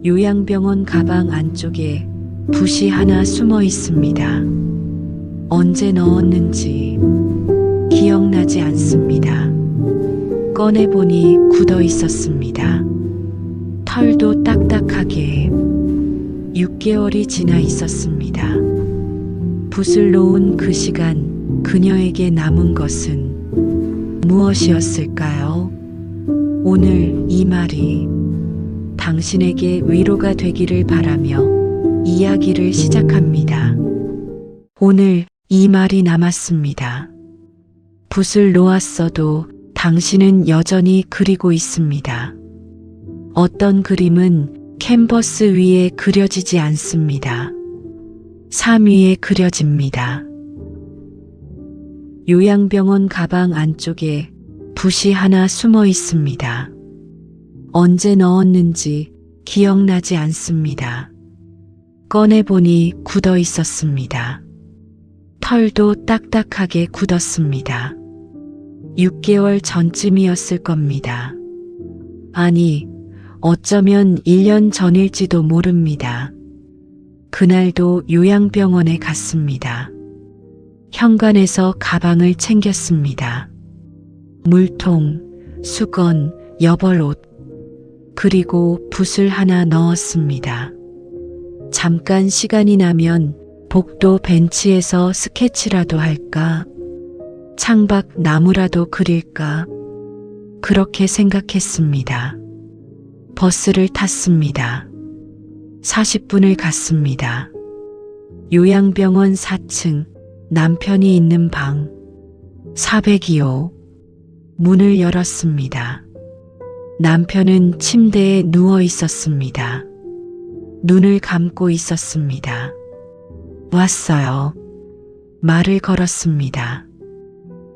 요양병원 가방 안쪽에 붓이 하나 숨어 있습니다. 언제 넣었는지 기억나지 않습니다. 꺼내보니 굳어 있었습니다. 털도 딱딱하게 6개월이 지나 있었습니다. 붓을 놓은 그 시간 그녀에게 남은 것은 무엇이었을까요? 오늘 이 말이 당신에게 위로가 되기를 바라며 이야기를 시작합니다. 오늘 이 말이 남았습니다. 붓을 놓았어도 당신은 여전히 그리고 있습니다. 어떤 그림은 캔버스 위에 그려지지 않습니다. 삶 위에 그려집니다. 요양병원 가방 안쪽에 붓이 하나 숨어 있습니다. 언제 넣었는지 기억나지 않습니다. 꺼내보니 굳어 있었습니다. 털도 딱딱하게 굳었습니다. 6개월 전쯤이었을 겁니다. 아니, 어쩌면 1년 전일지도 모릅니다. 그날도 요양병원에 갔습니다. 현관에서 가방을 챙겼습니다. 물통, 수건, 여벌옷, 그리고 붓을 하나 넣었습니다. 잠깐 시간이 나면 복도 벤치에서 스케치라도 할까? 창밖 나무라도 그릴까? 그렇게 생각했습니다. 버스를 탔습니다. 40분을 갔습니다. 요양병원 4층, 남편이 있는 방 402호. 문을 열었습니다. 남편은 침대에 누워 있었습니다. 눈을 감고 있었습니다. 왔어요. 말을 걸었습니다.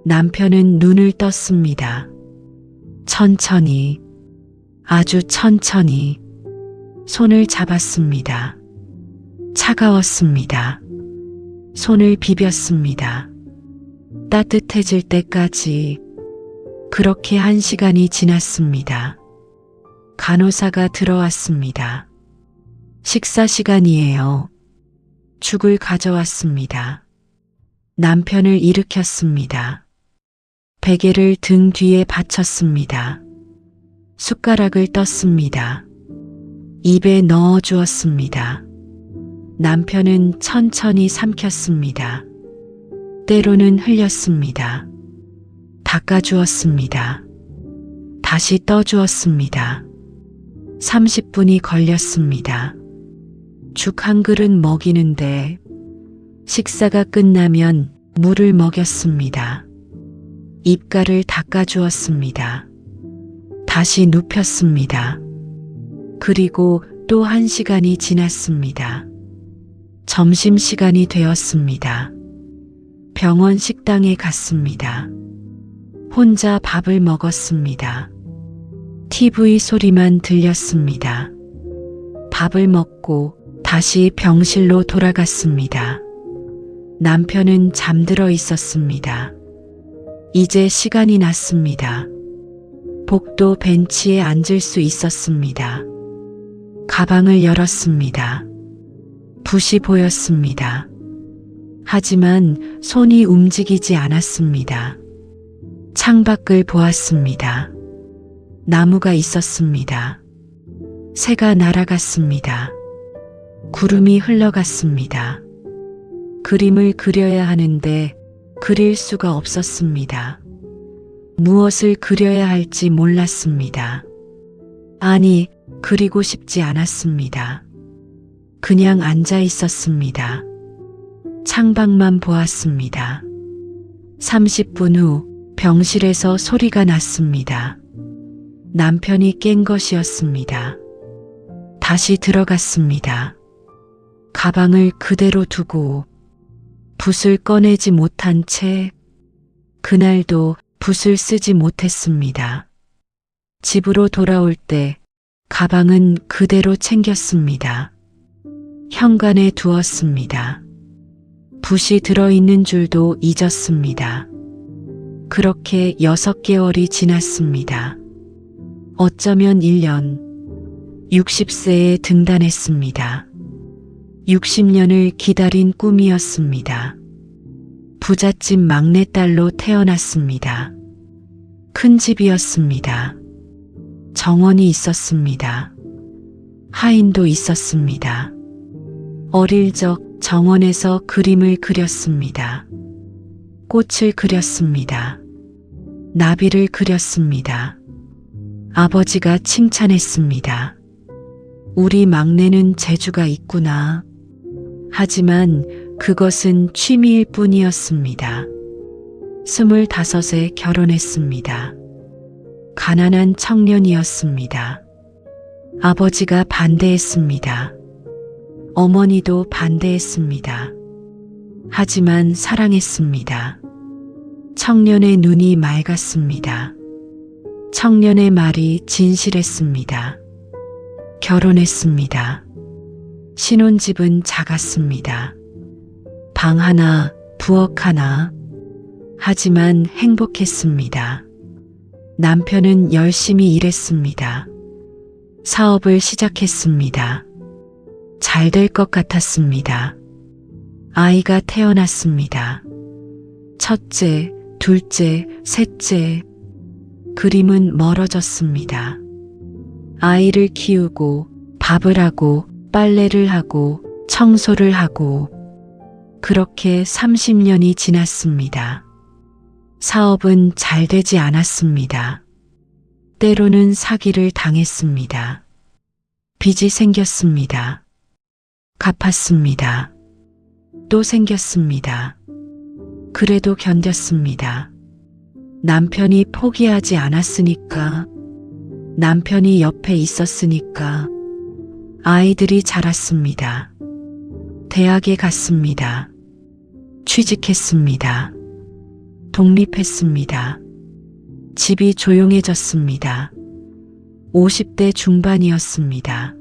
남편은 눈을 떴습니다. 천천히, 아주 천천히 손을 잡았습니다. 차가웠습니다. 손을 비볐습니다. 따뜻해질 때까지 그렇게 1시간이 지났습니다. 간호사가 들어왔습니다. 식사 시간이에요. 죽을 가져왔습니다. 남편을 일으켰습니다. 베개를 등 뒤에 받쳤습니다. 숟가락을 떴습니다. 입에 넣어 주었습니다. 남편은 천천히 삼켰습니다. 때로는 흘렸습니다. 닦아주었습니다. 다시 떠주었습니다. 30분이 걸렸습니다. 죽 한 그릇 먹이는데 식사가 끝나면 물을 먹였습니다. 입가를 닦아주었습니다. 다시 눕혔습니다. 그리고 또 1시간이 지났습니다. 점심시간이 되었습니다. 병원 식당에 갔습니다. 혼자 밥을 먹었습니다. TV 소리만 들렸습니다. 밥을 먹고 다시 병실로 돌아갔습니다. 남편은 잠들어 있었습니다. 이제 시간이 났습니다. 복도 벤치에 앉을 수 있었습니다. 가방을 열었습니다. 붓이 보였습니다. 하지만 손이 움직이지 않았습니다. 창밖을 보았습니다. 나무가 있었습니다. 새가 날아갔습니다. 구름이 흘러갔습니다. 그림을 그려야 하는데 그릴 수가 없었습니다. 무엇을 그려야 할지 몰랐습니다. 아니, 그리고 싶지 않았습니다. 그냥 앉아 있었습니다. 창밖만 보았습니다. 30분 후 병실에서 소리가 났습니다. 남편이 깬 것이었습니다. 다시 들어갔습니다. 가방을 그대로 두고 붓을 꺼내지 못한 채 그날도 붓을 쓰지 못했습니다. 집으로 돌아올 때 가방은 그대로 챙겼습니다. 현관에 두었습니다. 붓이 들어있는 줄도 잊었습니다. 그렇게 6개월이 지났습니다. 어쩌면 1년, 60세에 등단했습니다. 60년을 기다린 꿈이었습니다. 부잣집 막내딸로 태어났습니다. 큰 집이었습니다. 정원이 있었습니다. 하인도 있었습니다. 어릴 적 정원에서 그림을 그렸습니다. 꽃을 그렸습니다. 나비를 그렸습니다. 아버지가 칭찬했습니다. 우리 막내는 재주가 있구나. 하지만 그것은 취미일 뿐이었습니다. 25에 결혼했습니다. 가난한 청년이었습니다. 아버지가 반대했습니다. 어머니도 반대했습니다. 하지만 사랑했습니다. 청년의 눈이 맑았습니다. 청년의 말이 진실했습니다. 결혼했습니다. 신혼집은 작았습니다. 방 하나, 부엌 하나. 하지만 행복했습니다. 남편은 열심히 일했습니다. 사업을 시작했습니다. 잘 될 것 같았습니다. 아이가 태어났습니다. 첫째, 둘째, 셋째. 그림은 멀어졌습니다. 아이를 키우고 밥을 하고 빨래를 하고 청소를 하고 그렇게 30년이 지났습니다. 사업은 잘 되지 않았습니다. 때로는 사기를 당했습니다. 빚이 생겼습니다. 갚았습니다. 또 생겼습니다. 그래도 견뎠습니다. 남편이 포기하지 않았으니까, 남편이 옆에 있었으니까 아이들이 자랐습니다. 대학에 갔습니다. 취직했습니다. 독립했습니다. 집이 조용해졌습니다. 50대 중반이었습니다.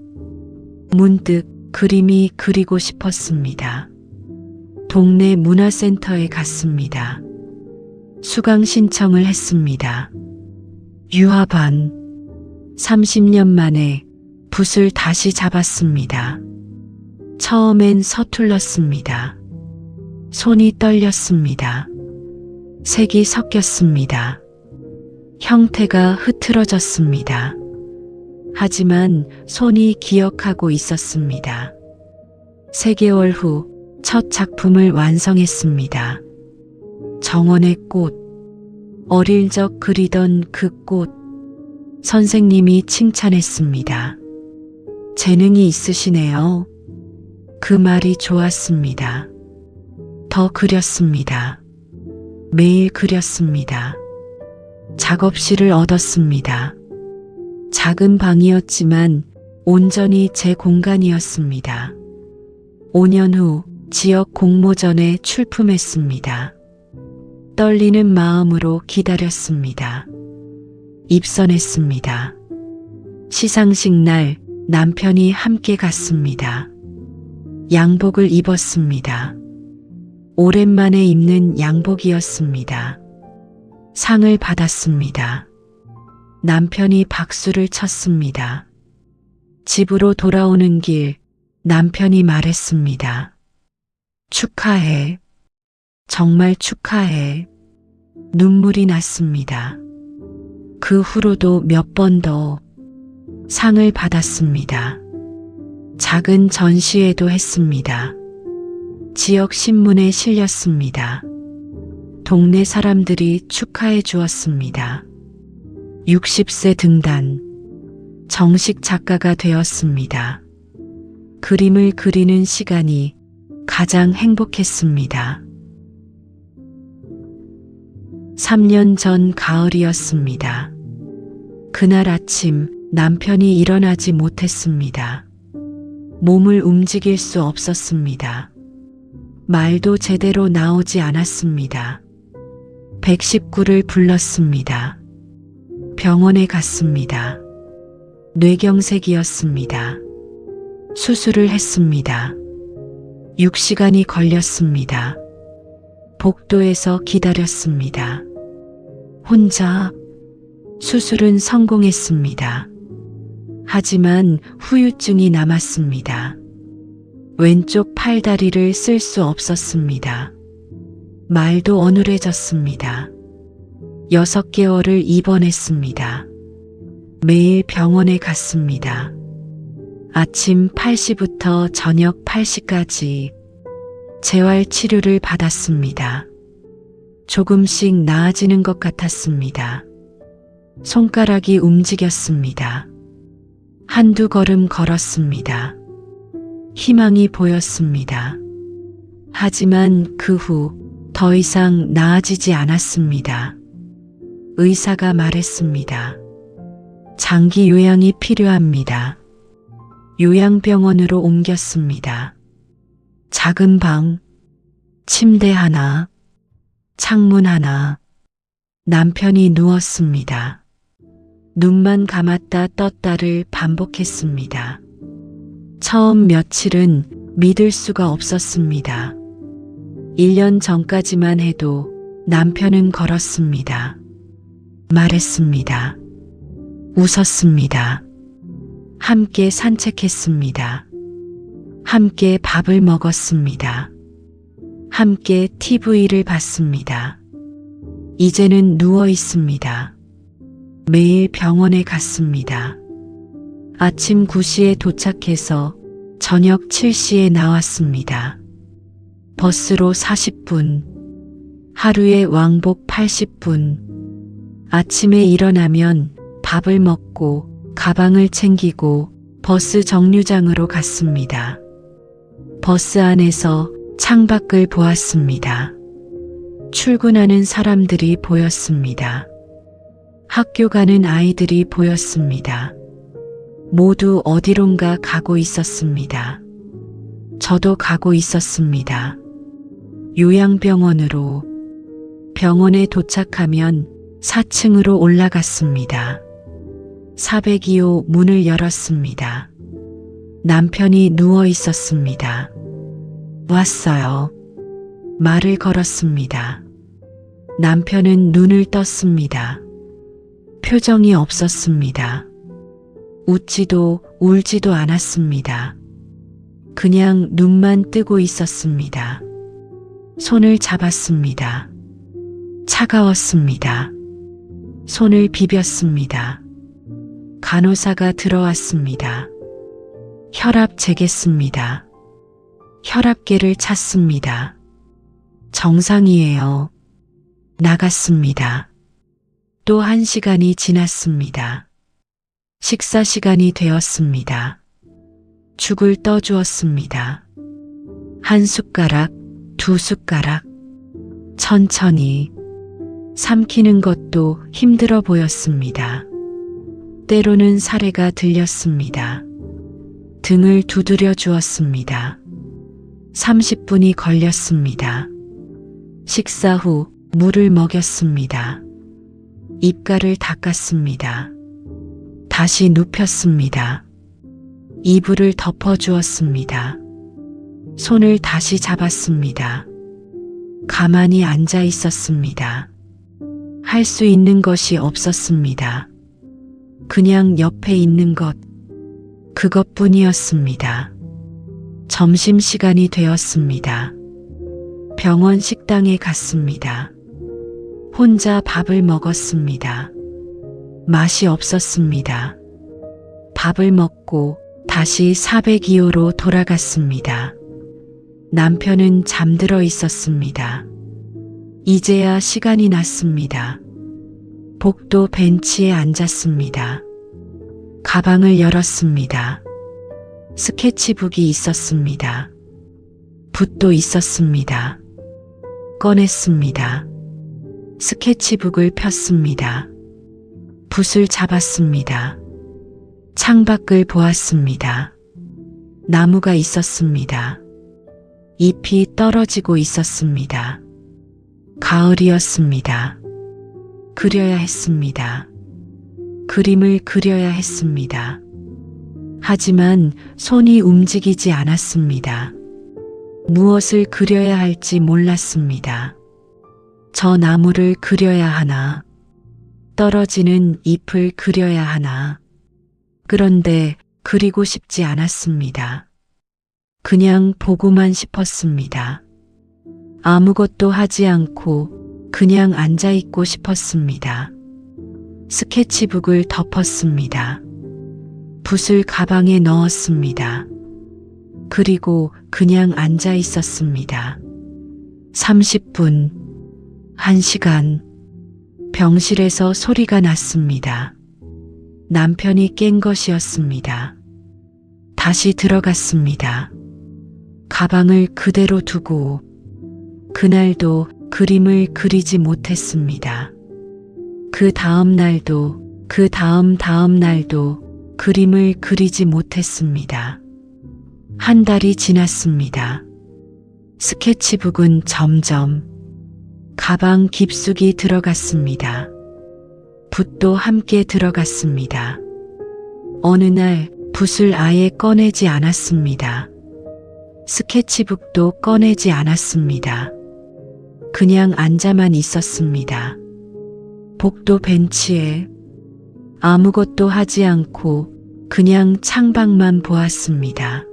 문득 그림이 그리고 싶었습니다. 동네 문화센터에 갔습니다. 수강 신청을 했습니다. 유아반. 30년 만에 붓을 다시 잡았습니다. 처음엔 서툴렀습니다. 손이 떨렸습니다. 색이 섞였습니다. 형태가 흐트러졌습니다. 하지만 손이 기억하고 있었습니다. 3개월 후 첫 작품을 완성했습니다. 정원의 꽃. 어릴 적 그리던 그 꽃. 선생님이 칭찬했습니다. 재능이 있으시네요. 그 말이 좋았습니다. 더 그렸습니다. 매일 그렸습니다. 작업실을 얻었습니다. 작은 방이었지만 온전히 제 공간이었습니다. 5년 후 지역 공모전에 출품했습니다. 떨리는 마음으로 기다렸습니다. 입선했습니다. 시상식 날 남편이 함께 갔습니다. 양복을 입었습니다. 오랜만에 입는 양복이었습니다. 상을 받았습니다. 남편이 박수를 쳤습니다. 집으로 돌아오는 길 남편이 말했습니다. 축하해. 정말 축하해. 눈물이 났습니다. 그 후로도 몇 번 더 상을 받았습니다. 작은 전시회도 했습니다. 지역 신문에 실렸습니다. 동네 사람들이 축하해 주었습니다. 60세 등단. 정식 작가가 되었습니다. 그림을 그리는 시간이 가장 행복했습니다. 3년 전 가을이었습니다. 그날 아침 남편이 일어나지 못했습니다. 몸을 움직일 수 없었습니다. 말도 제대로 나오지 않았습니다. 119를 불렀습니다. 병원에 갔습니다. 뇌경색이었습니다. 수술을 했습니다. 6시간이 걸렸습니다. 복도에서 하지만 후유증이 남았습니다. 왼쪽 팔다리를 쓸 수 없었습니다. 말도 어눌해졌습니다. 6개월을 입원했습니다. 매일 병원에 갔습니다. 아침 8시부터 저녁 8시까지 재활 치료를 받았습니다. 조금씩 나아지는 것 같았습니다. 손가락이 움직였습니다. 한두 걸음 걸었습니다. 희망이 보였습니다. 하지만 그 후 더 이상 나아지지 않았습니다. 의사가 말했습니다. 장기 요양이 필요합니다. 요양병원으로 옮겼습니다. 작은 방, 침대 하나, 창문 하나, 남편이 누웠습니다. 눈만 감았다 떴다를 반복했습니다. 처음 며칠은 믿을 수가 없었습니다. 1년 전까지만 해도 남편은 걸었습니다. 말했습니다. 웃었습니다. 함께 산책했습니다. 함께 밥을 먹었습니다. 함께 TV를 봤습니다. 이제는 누워 있습니다. 매일 병원에 갔습니다. 아침 9시에 도착해서 저녁 7시에 나왔습니다. 버스로 40분, 하루에 왕복 80분. 아침에 일어나면 밥을 먹고 가방을 챙기고 버스 정류장으로 갔습니다. 버스 안에서 창밖을 보았습니다. 출근하는 사람들이 보였습니다. 학교 가는 아이들이 보였습니다. 모두 어디론가 가고 있었습니다. 저도 가고 있었습니다. 요양병원으로. 병원에 도착하면 4층으로 올라갔습니다. 402호 문을 열었습니다. 남편이 누워 있었습니다. 왔어요. 말을 걸었습니다. 남편은 눈을 떴습니다. 표정이 없었습니다. 웃지도 울지도 않았습니다. 그냥 눈만 뜨고 있었습니다. 손을 잡았습니다. 차가웠습니다. 손을 비볐습니다. 간호사가 들어왔습니다. 혈압 재겠습니다. 혈압계를 찼습니다. 정상이에요. 나갔습니다. 또 1시간이 지났습니다. 식사 시간이 되었습니다. 죽을 떠주었습니다. 한 숟가락, 2숟가락. 천천히. 삼키는 것도 힘들어 보였습니다. 때로는 사례가 들렸습니다. 등을 두드려 주었습니다. 30분이 걸렸습니다. 식사 후 물을 먹였습니다. 입가를 닦았습니다. 다시 눕혔습니다. 이불을 덮어주었습니다. 손을 다시 잡았습니다. 가만히 앉아 있었습니다. 할 수 있는 것이 없었습니다. 그냥 옆에 있는 것, 그것뿐이었습니다. 점심시간이 되었습니다. 병원 식당에 갔습니다. 혼자 밥을 먹었습니다. 맛이 없었습니다. 밥을 먹고 다시 402호로 돌아갔습니다. 남편은 잠들어 있었습니다. 이제야 시간이 났습니다. 복도 벤치에 앉았습니다. 가방을 열었습니다. 스케치북이 있었습니다. 붓도 있었습니다. 꺼냈습니다. 스케치북을 폈습니다. 붓을 잡았습니다. 창밖을 보았습니다. 나무가 있었습니다. 잎이 떨어지고 있었습니다. 가을이었습니다. 그려야 했습니다. 그림을 그려야 했습니다. 하지만 손이 움직이지 않았습니다. 무엇을 그려야 할지 몰랐습니다. 저 나무를 그려야 하나, 떨어지는 잎을 그려야 하나, 그런데 그리고 싶지 않았습니다. 그냥 보고만 싶었습니다. 아무것도 하지 않고 그냥 앉아있고 싶었습니다. 스케치북을 덮었습니다. 붓을 가방에 넣었습니다. 그리고 그냥 앉아 있었습니다. 30분, 1시간, 병실에서 소리가 났습니다. 남편이 깬 것이었습니다. 다시 들어갔습니다. 가방을 그대로 두고 그날도 그림을 그리지 못했습니다. 그 다음 날도 그 다음 날도 그림을 그리지 못했습니다. 한 달이 지났습니다. 스케치북은 점점 가방 깊숙이 들어갔습니다. 붓도 함께 들어갔습니다. 어느 날 붓을 아예 꺼내지 않았습니다. 스케치북도 꺼내지 않았습니다. 그냥 앉아만 있었습니다. 복도 벤치에 아무것도 하지 않고 그냥 창밖만 보았습니다.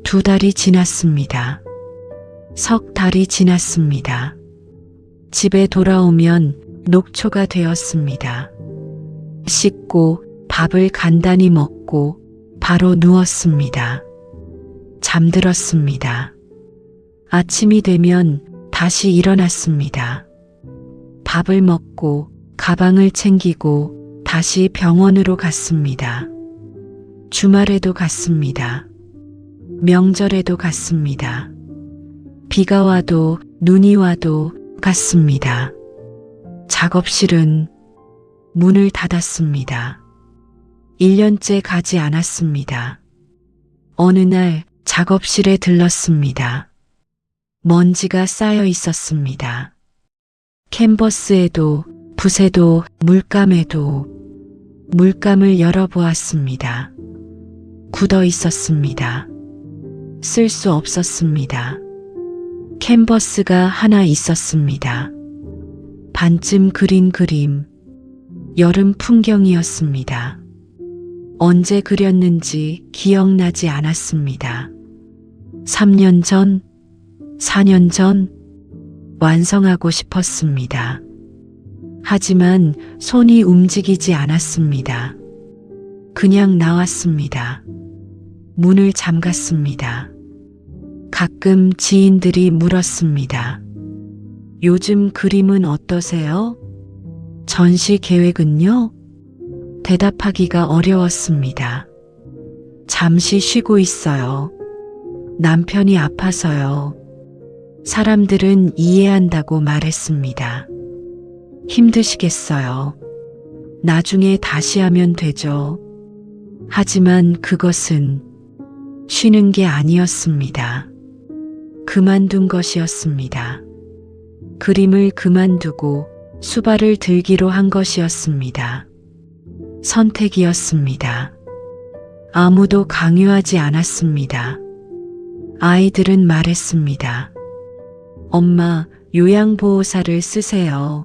2달이 지났습니다. 3달이 지났습니다. 집에 돌아오면 녹초가 되었습니다. 씻고 밥을 간단히 먹고 바로 누웠습니다. 잠들었습니다. 아침이 되면 다시 일어났습니다. 밥을 먹고 가방을 챙기고 다시 병원으로 갔습니다. 주말에도 갔습니다. 명절에도 갔습니다. 비가 와도 눈이 와도 갔습니다. 작업실은 문을 닫았습니다. 1년째 가지 않았습니다. 어느 날 작업실에 들렀습니다. 먼지가 쌓여 있었습니다. 캔버스에도 붓에도 물감에도 물감을 열어보았습니다. 굳어 있었습니다. 쓸 수 없었습니다. 캔버스가 하나 있었습니다. 반쯤 그린 그림, 여름 풍경이었습니다. 언제 그렸는지 기억나지 않았습니다. 3년 전, 4년 전 완성하고 싶었습니다. 하지만 손이 움직이지 않았습니다. 그냥 나왔습니다. 문을 잠갔습니다. 가끔 지인들이 물었습니다. 요즘 그림은 어떠세요? 전시 계획은요? 대답하기가 어려웠습니다. 잠시 쉬고 있어요. 남편이 아파서요. 사람들은 이해한다고 말했습니다. 힘드시겠어요. 나중에 다시 하면 되죠. 하지만 그것은 쉬는 게 아니었습니다. 그만둔 것이었습니다. 그림을 그만두고 수발을 들기로 한 것이었습니다. 선택이었습니다. 아무도 강요하지 않았습니다. 아이들은 말했습니다. 엄마, 요양보호사를 쓰세요.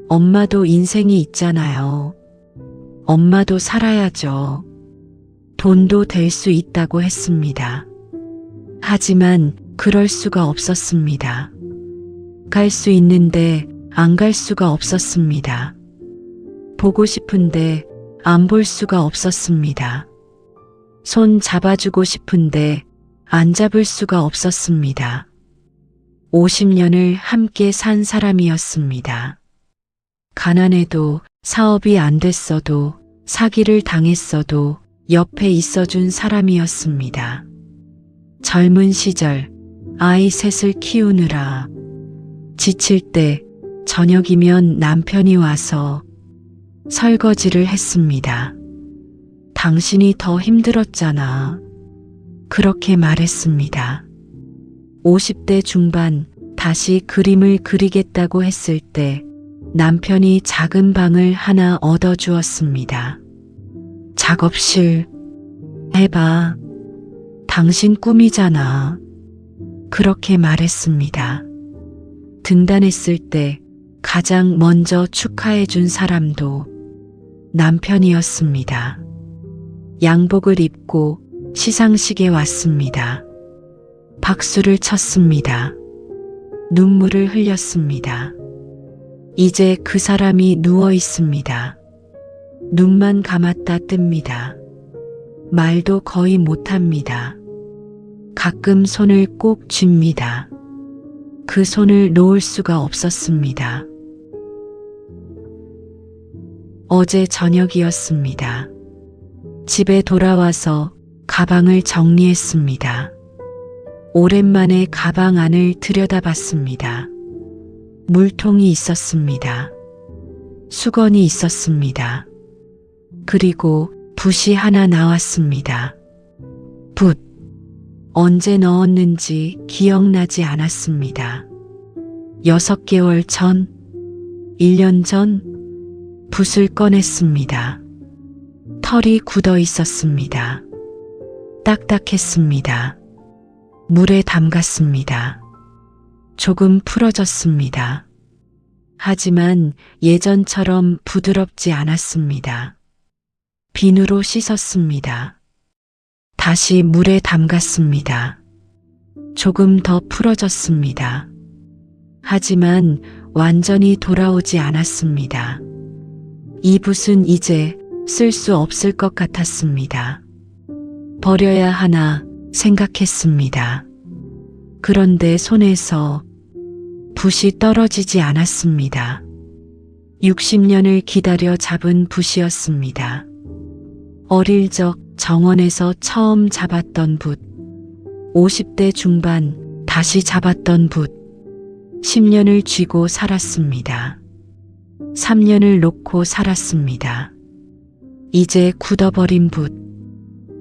엄마도 인생이 있잖아요. 엄마도 살아야죠. 돈도 될 수 있다고 했습니다. 하지만 그럴 수가 없었습니다. 갈 수 있는데 안 갈 수가 없었습니다. 보고 싶은데 안 볼 수가 없었습니다. 손 잡아주고 싶은데 안 잡을 수가 없었습니다. 50년을 함께 산 사람이었습니다. 가난해도 사업이 안 됐어도 사기를 당했어도 옆에 있어준 사람이었습니다. 젊은 시절 아이 셋을 키우느라 지칠 때 저녁이면 남편이 와서 설거지를 했습니다. 당신이 더 힘들었잖아. 그렇게 말했습니다. 50대 중반 다시 그림을 그리겠다고 했을 때 남편이 작은 방을 하나 얻어주었습니다. 작업실 해봐. 당신 꿈이잖아. 그렇게 말했습니다. 등단했을 때 가장 먼저 축하해 준 사람도 남편이었습니다. 양복을 입고 시상식에 왔습니다. 박수를 쳤습니다. 눈물을 흘렸습니다. 이제 그 사람이 누워 있습니다. 눈만 감았다 뜹니다. 말도 거의 못합니다. 가끔 손을 꼭 쥡니다. 그 손을 놓을 수가 없었습니다. 어제 저녁이었습니다. 집에 돌아와서 가방을 정리했습니다. 오랜만에 가방 안을 들여다봤습니다. 물통이 있었습니다. 수건이 있었습니다. 그리고 붓이 하나 나왔습니다. 붓. 언제 넣었는지 기억나지 않았습니다. 6개월 전, 1년 전 붓을 꺼냈습니다. 털이 굳어 있었습니다. 딱딱했습니다. 물에 담갔습니다. 조금 풀어졌습니다. 하지만 예전처럼 부드럽지 않았습니다. 비누로 씻었습니다. 다시 물에 담갔습니다. 조금 더 풀어졌습니다. 하지만 완전히 돌아오지 않았습니다. 이 붓은 이제 쓸 수 없을 것 같았습니다. 버려야 하나 생각했습니다. 그런데 손에서 붓이 떨어지지 않았습니다. 60년을 기다려 잡은 붓이었습니다. 어릴 적 정원에서 처음 잡았던 붓, 50대 중반 다시 잡았던 붓, 10년을 쥐고 살았습니다. 3년을 놓고 살았습니다. 이제 굳어버린 붓,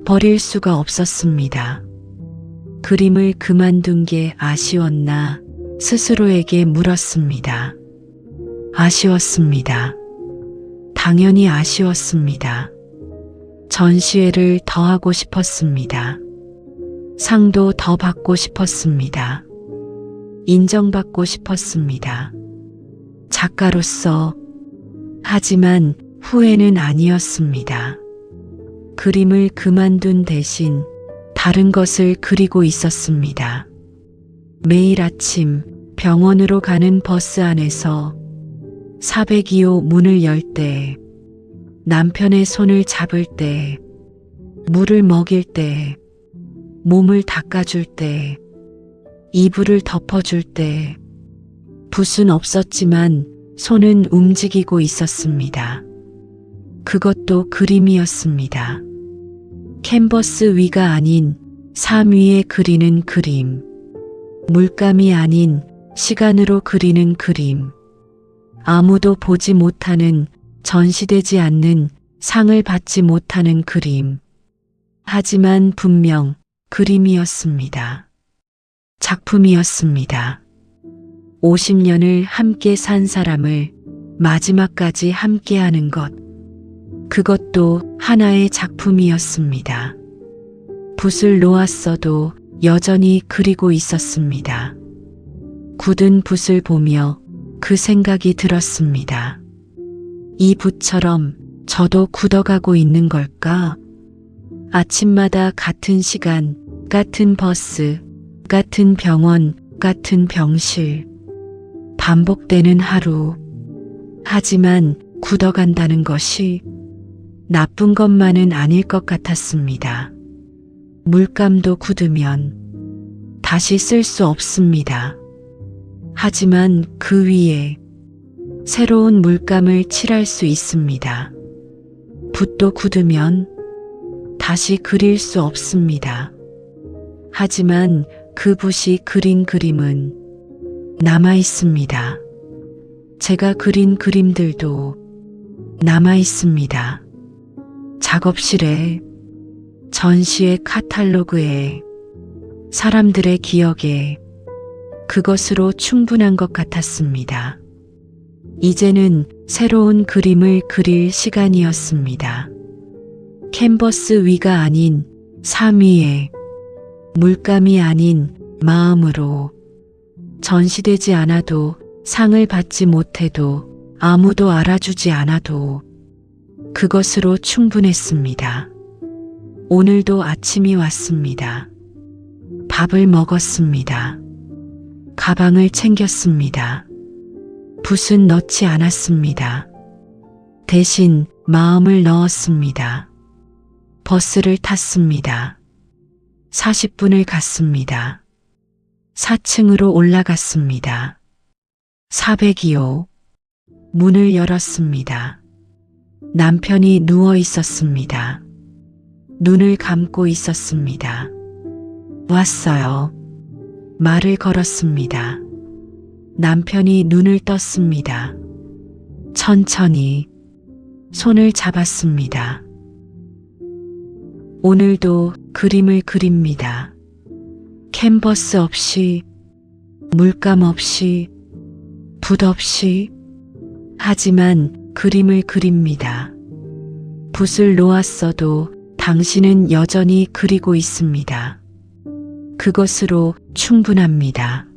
버릴 수가 없었습니다. 그림을 그만둔 게 아쉬웠나 스스로에게 물었습니다. 아쉬웠습니다. 당연히 아쉬웠습니다. 전시회를 더 하고 싶었습니다. 상도 더 받고 싶었습니다. 인정받고 싶었습니다. 작가로서. 하지만 후회는 아니었습니다. 그림을 그만둔 대신 다른 것을 그리고 있었습니다. 매일 아침 병원으로 가는 버스 안에서 402호 문을 열 때, 남편의 손을 잡을 때, 물을 먹일 때, 몸을 닦아줄 때, 이불을 덮어줄 때, 붓은 없었지만 손은 움직이고 있었습니다. 그것도 그림이었습니다. 캔버스 위가 아닌 삶 위에 그리는 그림. 물감이 아닌 시간으로 그리는 그림. 아무도 보지 못하는, 전시되지 않는, 상을 받지 못하는 그림. 하지만 분명 그림이었습니다. 작품이었습니다. 50년을 함께 산 사람을 마지막까지 함께하는 것. 그것도 하나의 작품이었습니다. 붓을 놓았어도 여전히 그리고 있었습니다. 굳은 붓을 보며 그 생각이 들었습니다. 이 붓처럼 저도 굳어가고 있는 걸까? 아침마다 같은 시간, 같은 버스, 같은 병원, 같은 병실. 반복되는 하루. 하지만 굳어간다는 것이 나쁜 것만은 아닐 것 같았습니다. 물감도 굳으면 다시 쓸 수 없습니다. 하지만 그 위에 새로운 물감을 칠할 수 있습니다. 붓도 굳으면 다시 그릴 수 없습니다. 하지만 그 붓이 그린 그림은 남아 있습니다. 제가 그린 그림들도 남아 있습니다. 작업실에, 전시회 카탈로그에, 사람들의 기억에. 그것으로 충분한 것 같았습니다. 이제는 새로운 그림을 그릴 시간이었습니다. 캔버스 위가 아닌 삶 위에, 물감이 아닌 마음으로. 전시되지 않아도, 상을 받지 못해도, 아무도 알아주지 않아도 그것으로 충분했습니다. 오늘도 아침이 왔습니다. 밥을 먹었습니다. 가방을 챙겼습니다. 붓은 넣지 않았습니다. 대신 마음을 넣었습니다. 버스를 탔습니다. 40분을 갔습니다. 4층으로 올라갔습니다. 402호. 문을 열었습니다. 남편이 누워 있었습니다. 눈을 감고 있었습니다. 왔어요. 말을 걸었습니다. 남편이 눈을 떴습니다. 천천히 손을 잡았습니다. 오늘도 그림을 그립니다. 캔버스 없이, 물감 없이, 붓 없이, 하지만 그림을 그립니다. 붓을 놓았어도 당신은 여전히 그리고 있습니다. 그것으로 충분합니다.